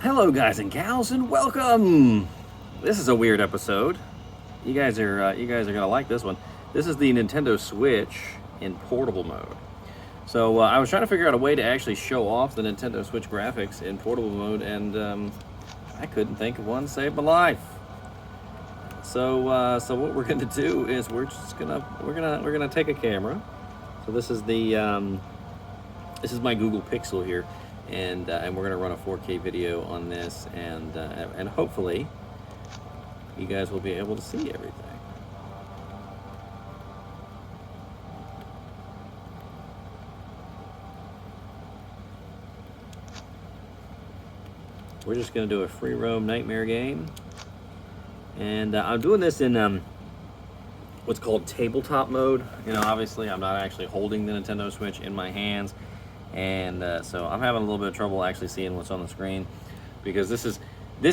Hello, guys and gals, and welcome. This is a weird episode. You guys are gonna like this one. This is the Nintendo Switch in portable mode. So I was trying to figure out a way to actually show off the Nintendo Switch graphics in portable mode, and I couldn't think of one to save my life. So what we're gonna do is we're gonna take a camera. So this is this is my Google Pixel here, and we're gonna run a 4K video on this, and hopefully you guys will be able to see everything. We're just gonna do a free roam nightmare game, and I'm doing this in what's called tabletop mode. You know, obviously I'm not actually holding the Nintendo Switch in my hands, and so I'm having a little bit of trouble actually seeing what's on the screen, because this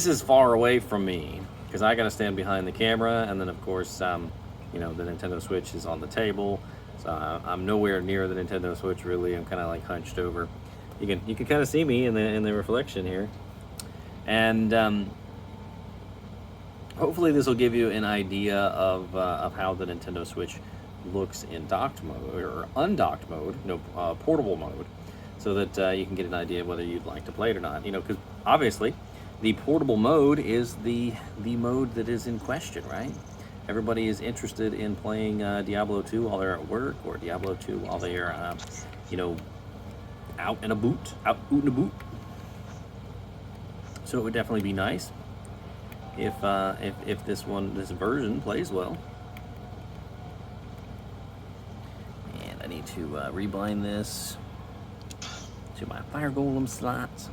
is far away from me, because I gotta stand behind the camera, and then of course you know, the Nintendo Switch is on the table, so I'm nowhere near the Nintendo Switch really. I'm kind of like hunched over. You can kind of see me in the reflection here, and hopefully this will give you an idea of how the Nintendo Switch looks in docked mode or undocked mode, portable mode, so that you can get an idea whether you'd like to play it or not. You know, because obviously the portable mode is the mode that is in question, right? Everybody is interested in playing Diablo 2 while they're at work, or Diablo 2 while they are, you know, out and about. So it would definitely be nice if this version plays well. And I need to rebind this to my fire golem slots.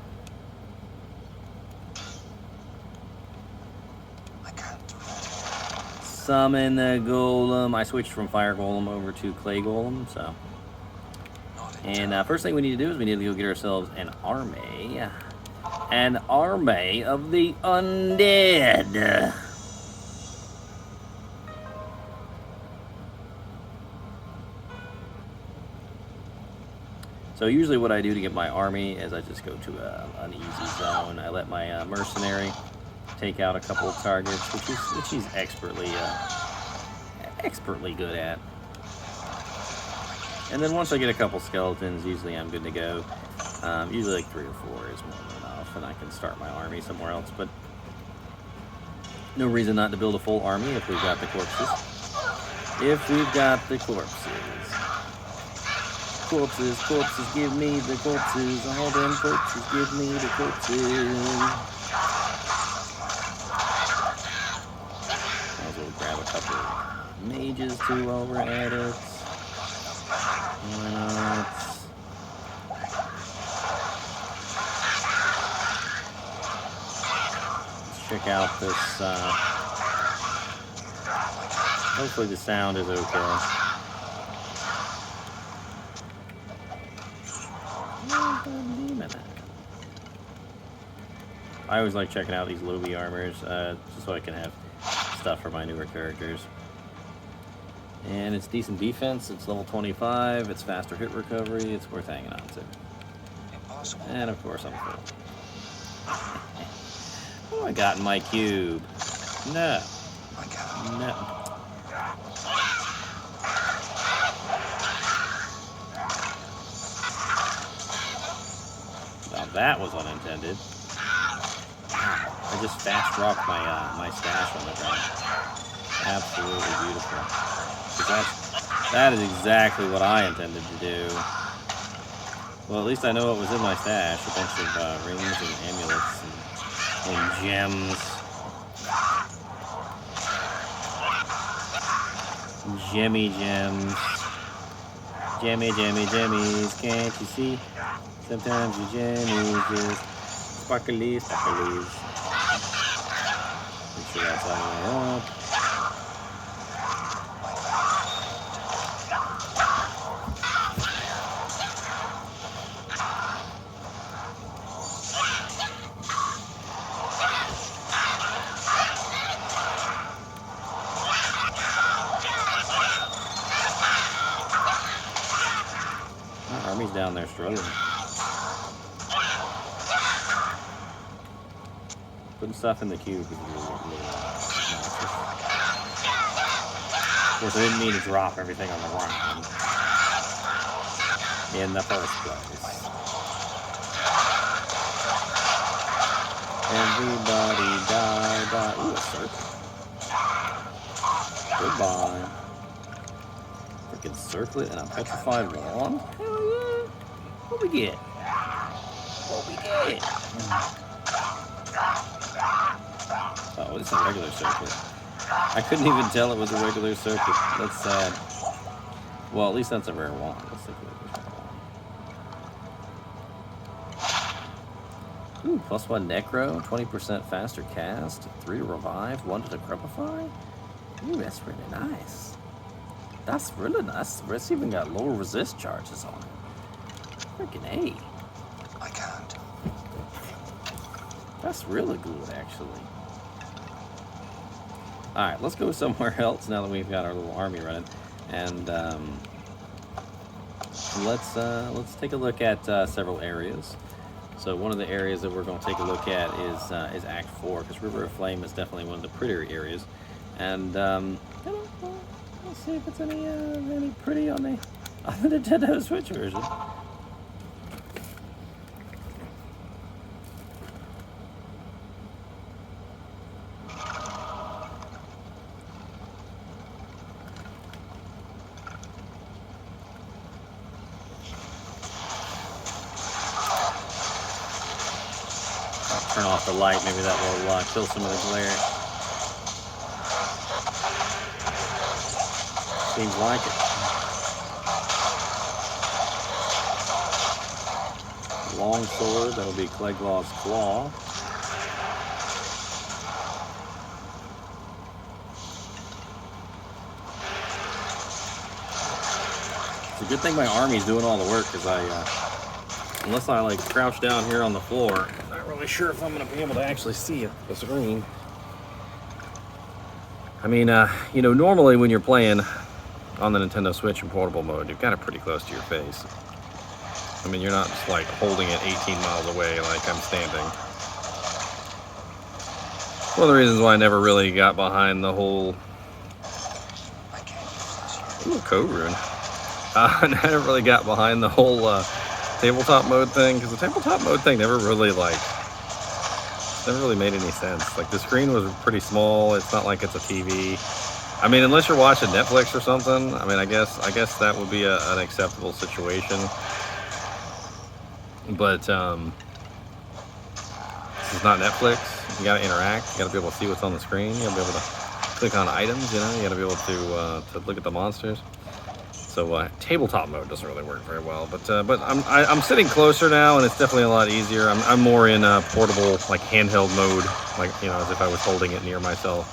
I can't do it. Summon the golem. I switched from fire golem over to clay golem, so. And first thing we need to do is we need to go get ourselves an army. An army of the undead. So usually what I do to get my army is I just go to an easy zone. I let my mercenary take out a couple of targets, which he's expertly good at. And then once I get a couple skeletons, usually I'm good to go. Usually like 3 or 4 is more than enough, and I can start my army somewhere else. But no reason not to build a full army if we've got the corpses. Corpses, give me the corpses. All them corpses, give me the corpses. Might as well grab a couple of mages too while we're at it. Why not? Let's check out this. Hopefully the sound is okay. I always like checking out these Lobby armors, just so I can have stuff for my newer characters. And it's decent defense, it's level 25, it's faster hit recovery, it's worth hanging on to. Impossible. And of course I'm full. Oh, I got in my cube. No. No. Well, that was unintended. I just fast dropped my stash on the ground. Absolutely beautiful. That is exactly what I intended to do. Well, at least I know what was in my stash. A bunch of rings and amulets and gems. Gemmy gems. Jemmies. Can't you see? Sometimes your jemmies just sparklies. Make sure that's all the way up. My army's down there struggling. Putting stuff in the cube is really obnoxious. Of course, I didn't mean to drop everything on the ground in the first place. Everybody die. Ooh, a circle. Goodbye. Freaking circlet and a petrified wand? Hell yeah. What we get? Oh, it's a regular circlet. I couldn't even tell it was a regular circlet. That's sad. Well, at least that's a rare wand. Let's take a look at this wand. Ooh, +1 necro, 20% faster cast, 3 to revive, 1 to decrepify. Ooh, that's really nice. That's really nice. It's even got lower resist charges on it. Freaking A. I can't. That's really good, actually. All right, let's go somewhere else now that we've got our little army running, and let's take a look at several areas. So one of the areas that we're going to take a look at is Act 4, because River of Flame is definitely one of the prettier areas, and let's see if it's any pretty on the Nintendo Switch version. Turn off the light, maybe that will kill some of the glare. Seems like it. Long sword, that'll be Clegglaw's Claw. It's a good thing my army's doing all the work, because unless I like crouch down here on the floor, I'm not really sure if I'm going to be able to actually see the screen. I mean, you know, normally when you're playing on the Nintendo Switch in portable mode, you've got it pretty close to your face. I mean, you're not just like holding it 18 miles away like I'm standing. One of the reasons why I never really got behind the whole... Ooh, code rune. I never really got behind the whole tabletop mode thing, because the tabletop mode thing never really made any sense. Like, the screen was pretty small. It's not like it's a TV. I mean, unless you're watching Netflix or something, I mean, I guess that would be an acceptable situation. But this is not Netflix. You gotta interact. You gotta be able to see what's on the screen. You gotta be able to click on items. You know, you gotta be able to look at the monsters. So tabletop mode doesn't really work very well, but I'm sitting closer now, and it's definitely a lot easier. I'm more in portable, like handheld mode, like, you know, as if I was holding it near myself.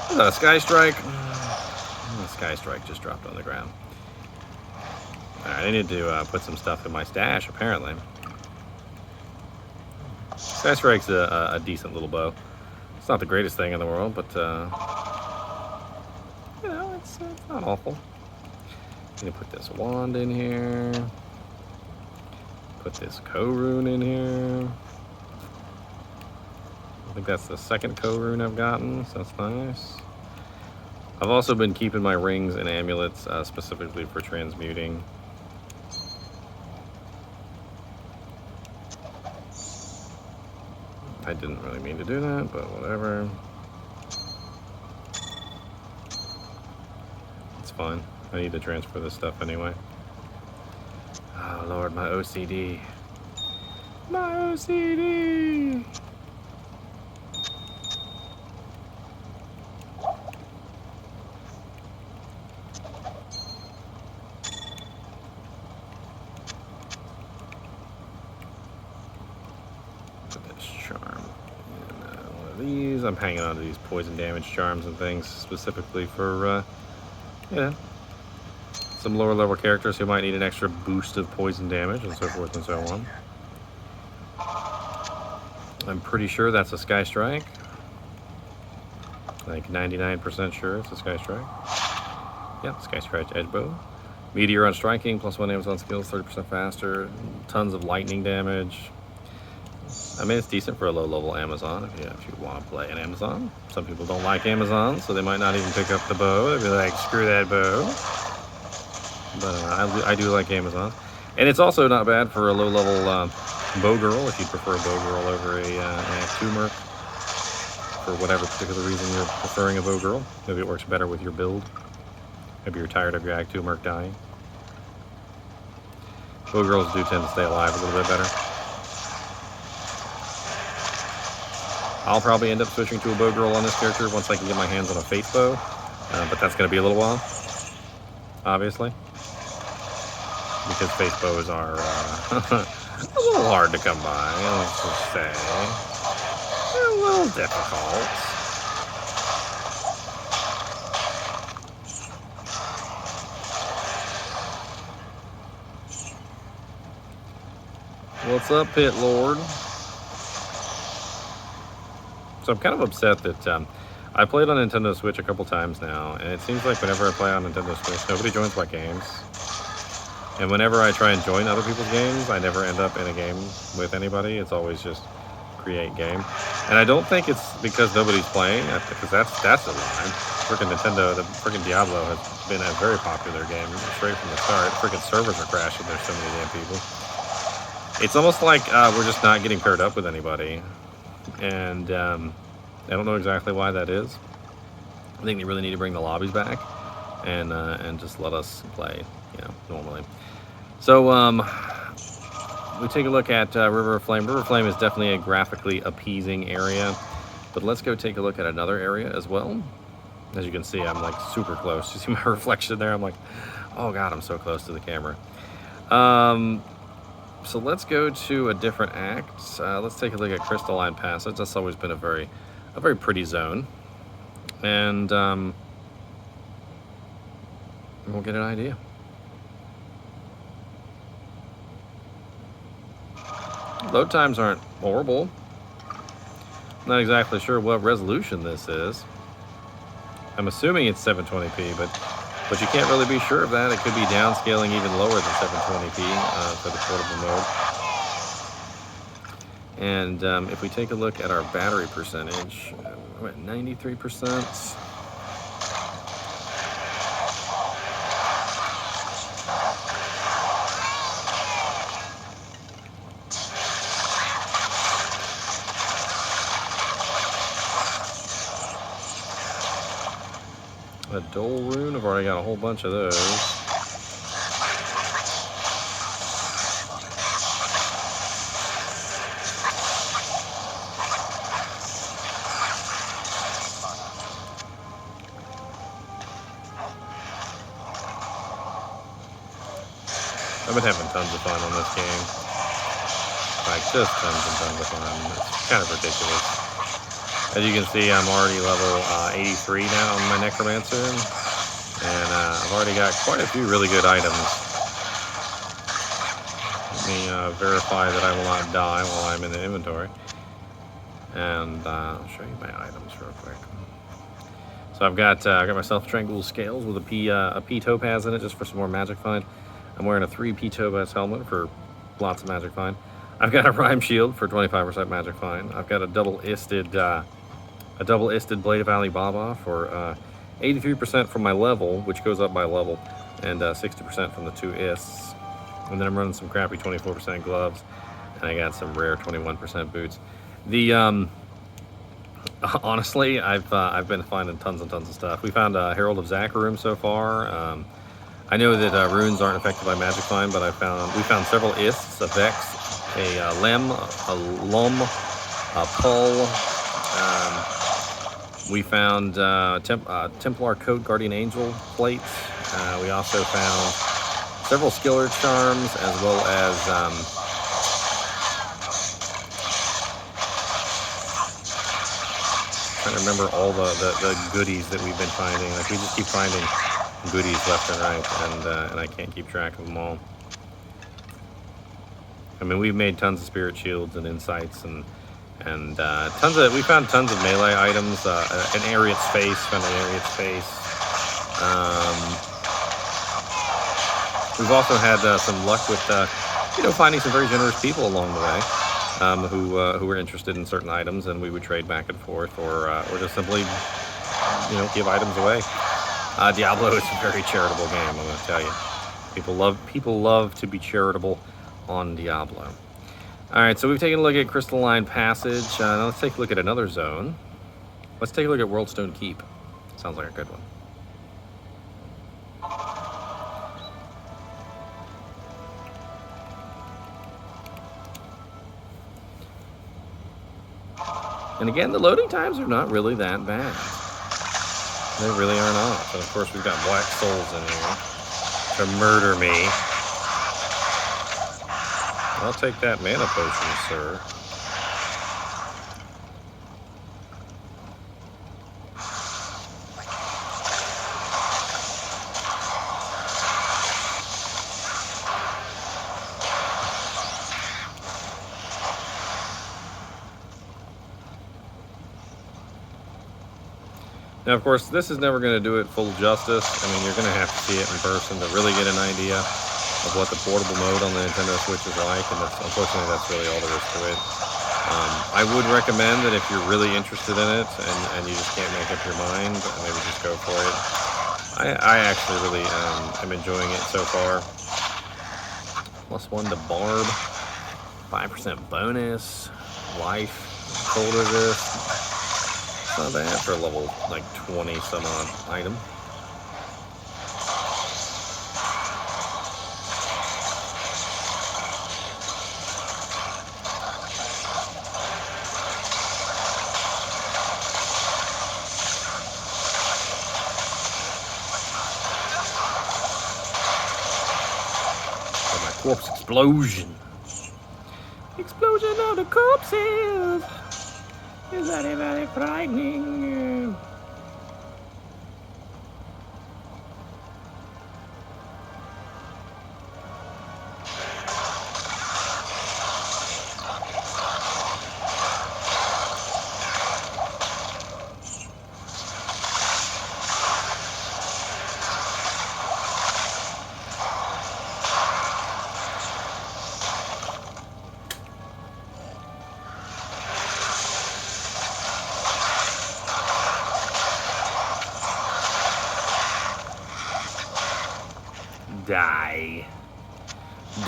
Is that a Sky Strike? The Sky Strike just dropped on the ground. All right, I need to put some stuff in my stash, apparently. Sky Strike's a decent little bow. It's not the greatest thing in the world, but you know, it's not awful. I'm gonna put this wand in here. Put this co-rune in here. I think that's the second co-rune I've gotten, so that's nice. I've also been keeping my rings and amulets specifically for transmuting. I didn't really mean to do that, but whatever. It's fine. I need to transfer this stuff anyway. Oh Lord, my OCD. My OCD! Put this charm in one of these. I'm hanging on to these poison damage charms and things specifically for, you know, some lower level characters who might need an extra boost of poison damage and so forth and so on. I'm pretty sure that's a Sky Strike. Like 99% sure it's a Sky Strike. Yep, Sky Strike Edge Bow. Meteor on striking, +1 Amazon skills, 30% faster. Tons of lightning damage. I mean, it's decent for a low-level Amazon if you want to play an Amazon. Some people don't like Amazon, so they might not even pick up the bow. They'll be like, screw that bow. But I do like Amazon. And it's also not bad for a low-level bow girl, if you prefer a bow girl over an Act 2 merc. For whatever particular reason you're preferring a bow girl. Maybe it works better with your build. Maybe you're tired of your Act 2 merc dying. Bow girls do tend to stay alive a little bit better. I'll probably end up switching to a bow girl on this character once I can get my hands on a faith bow, but that's going to be a little while, obviously, because faith bows are a little hard to come by, let's just say. They're a little difficult. What's up, Pit Lord? So I'm kind of upset that I played on Nintendo Switch a couple times now, and it seems like whenever I play on Nintendo Switch, nobody joins my games. And whenever I try and join other people's games, I never end up in a game with anybody. It's always just create game. And I don't think it's because nobody's playing, because that's a lie. Freaking Nintendo, the freaking Diablo has been a very popular game straight from the start. Freaking servers are crashing. There's so many damn people. It's almost like we're just not getting paired up with anybody. And I don't know exactly why that is. I think they really need to bring the lobbies back and just let us play, normally. So we take a look at River of Flame. River of Flame is definitely a graphically appeasing area, but let's go take a look at another area as well. As you can see, I'm like super close. You see my reflection there? I'm like, oh god, I'm so close to the camera. So let's go to a different act. Let's take a look at Crystalline Passage. That's always been a very pretty zone. And we'll get an idea. Load times aren't horrible. Not exactly sure what resolution this is. I'm assuming it's 720p, but you can't really be sure of that. It could be downscaling even lower than 720p for the portable mode. And if we take a look at our battery percentage, we're at 93%. A Dole Rune, I've already got a whole bunch of those. I've been having tons of fun on this game. Like, just tons and tons of fun. It's kind of ridiculous. As you can see, I'm already level 83 now on my Necromancer, and I've already got quite a few really good items. Let me verify that I will not die while I'm in the inventory, and I'll show you my items real quick. So I got myself Tranquil Scales with a P Topaz in it, just for some more magic find. I'm wearing a 3 P Topaz helmet for lots of magic find. I've got a Rhyme Shield for 25% magic find. I've got a double-isted Blade of Alibaba for 83% from my level, which goes up by level, and 60% from the 2 ists. And then I'm running some crappy 24% gloves, and I got some rare 21% boots. The honestly, I've been finding tons and tons of stuff. We found a Herald of Zakarum so far. I know that runes aren't affected by magic find, but we found several ists, a Vex, a Lem, a Lum, a Pull. We found Templar Coat Guardian Angel plates. We also found several Skiller Charms, as well as trying to remember all the goodies that we've been finding. Like, we just keep finding goodies left and right, and I can't keep track of them all. I mean, we've made tons of spirit shields and insights, and we found tons of melee items. An Ariat's face, found an Ariat's face. We've also had some luck with finding some very generous people along the way. who were interested in certain items, and we would trade back and forth, or just simply, give items away. Diablo is a very charitable game, I'm going to tell you. People love to be charitable on Diablo. All right, so we've taken a look at Crystalline Passage. Now let's take a look at another zone. Let's take a look at Worldstone Keep. Sounds like a good one. And again, the loading times are not really that bad. They really are not. And of course, we've got black souls in here to murder me. I'll take that mana potion, sir. Now, of course, this is never going to do it full justice. I mean, you're going to have to see it in person to really get an idea of what the portable mode on the Nintendo Switch is like, and unfortunately, that's really all there is to it. I would recommend that if you're really interested in it and you just can't make up your mind, maybe just go for it. I actually really am enjoying it so far. +1 to Barb, 5% bonus, life, cold resist. Not bad for a level like 20 some odd item. Oh, my corpse explosion. Explosion of the corpses. Is very, very frightening. Die.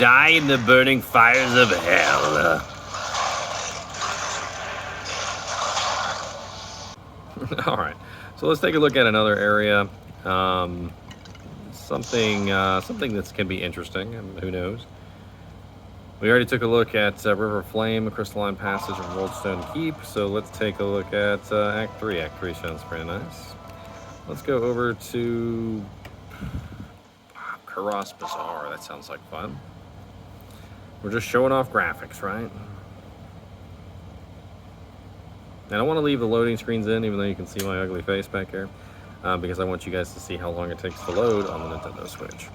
Die in the burning fires of hell. Alright, so let's take a look at another area. Something that can be interesting, who knows. We already took a look at River Flame, Crystalline Passage, and Worldstone Keep, so let's take a look at Act 3. Act 3 sounds pretty nice. Let's go over to Karas Bazaar. That sounds like fun. We're just showing off graphics, right? And I want to leave the loading screens in, even though you can see my ugly face back here, because I want you guys to see how long it takes to load on the Nintendo Switch.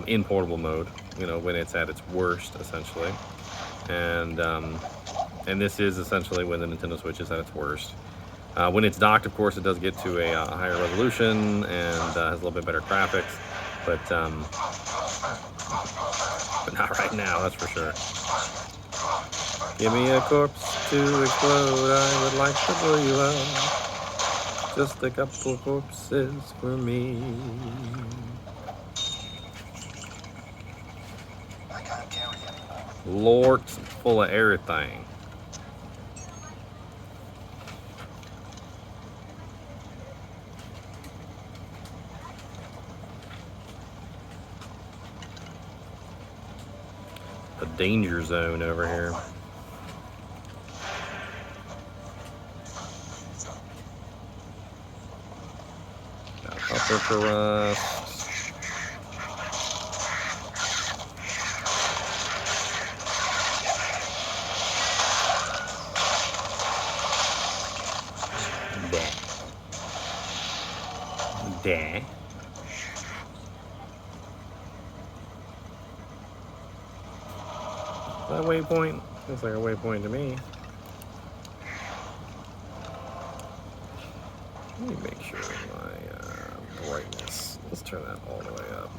In portable mode, when it's at its worst, essentially. And this is essentially when the Nintendo Switch is at its worst. When it's docked, of course, it does get to a higher resolution and has a little bit better graphics. But not right now, that's for sure. Give me a corpse to explode, I would like to blow you out. Just a couple corpses for me. I can't carry anymore. Lords full of everything. A danger zone over here. Got upper for us. There. That waypoint looks like a waypoint to me. Let me make sure my brightness. Let's turn that all the way up.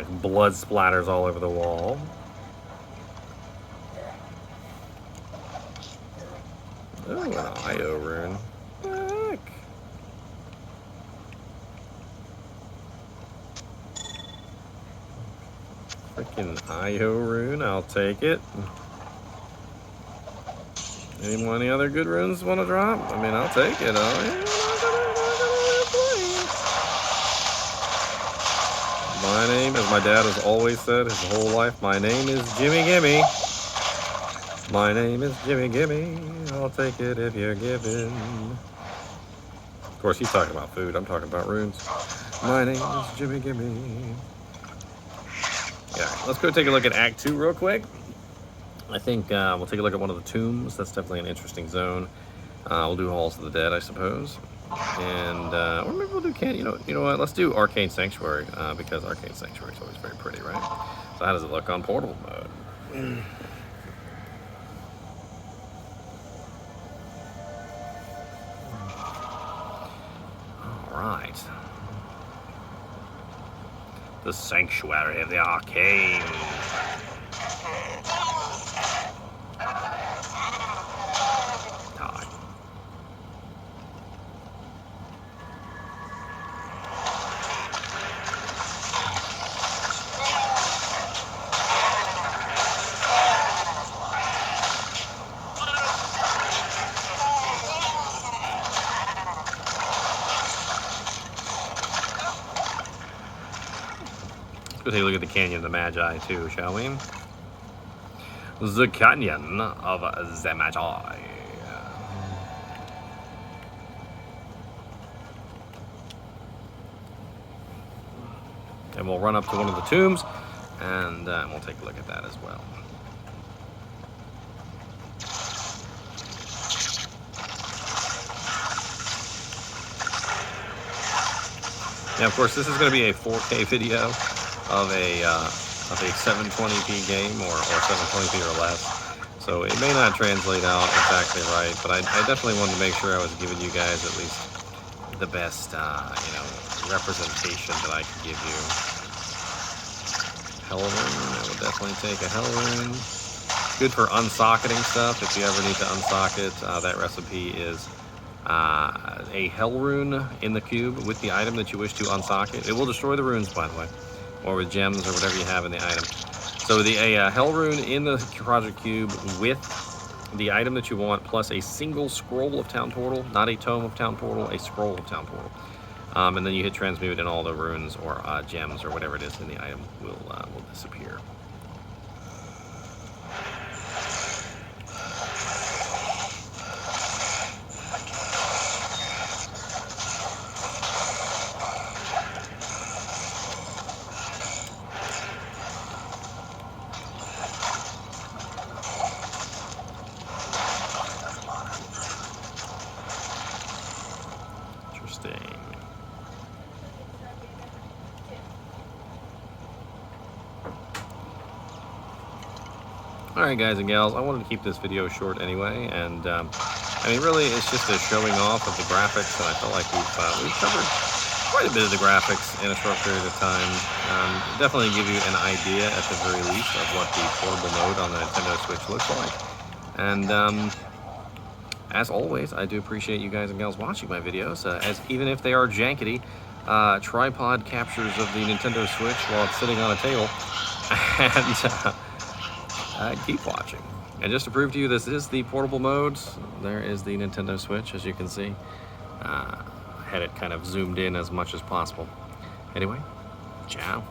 Nice blood splatters all over the wall. Oh, an IO rune. Heck. Freaking IO rune, I'll take it. Any other good runes want to drop? I mean, I'll take it. Oh, yeah, my name, as my dad has always said his whole life, my name is Jimmy Gimme. My name is Jimmy Gimme. I'll take it if you're giving. Of course, he's talking about food. I'm talking about runes. My name is Jimmy Gimme. Yeah, let's go take a look at Act 2 real quick. I think we'll take a look at one of the tombs. That's definitely an interesting zone. We'll do Halls of the Dead, I suppose. And, or maybe we'll do you know what? Let's do Arcane Sanctuary, because Arcane Sanctuary is always very pretty, right? So how does it look on portable mode? Right. The Sanctuary of the Arcane. Let's take a look at the Canyon of the Magi too, shall we? The Canyon of the Magi. And we'll run up to one of the tombs, and we'll take a look at that as well. Now, of course, this is going to be a 4K video of a 720p game or 720p or less, so it may not translate out exactly right, but I definitely wanted to make sure I was giving you guys at least the best representation that I could give you. Hell rune, I would definitely take a hell rune. Good for unsocketing stuff if you ever need to unsocket. That recipe is a hell rune in the cube with the item that you wish to unsocket. It will destroy the runes, by the way, or with gems or whatever you have in the item. So a hell rune in the project cube with the item that you want, plus a single scroll of town portal, not a tome of town portal, a scroll of town portal. And then you hit transmute and all the runes or gems or whatever it is in the item will disappear. Alright guys and gals, I wanted to keep this video short anyway, and I mean really it's just a showing off of the graphics, and I feel like we've covered quite a bit of the graphics in a short period of time. Definitely give you an idea at the very least of what the portable mode on the Nintendo Switch looks like. And as always, I do appreciate you guys and gals watching my videos, as even if they are jankety, tripod captures of the Nintendo Switch while it's sitting on a table, and keep watching. And just to prove to you this is the portable mode, there is the Nintendo Switch, as you can see. Had it kind of zoomed in as much as possible. Anyway, ciao.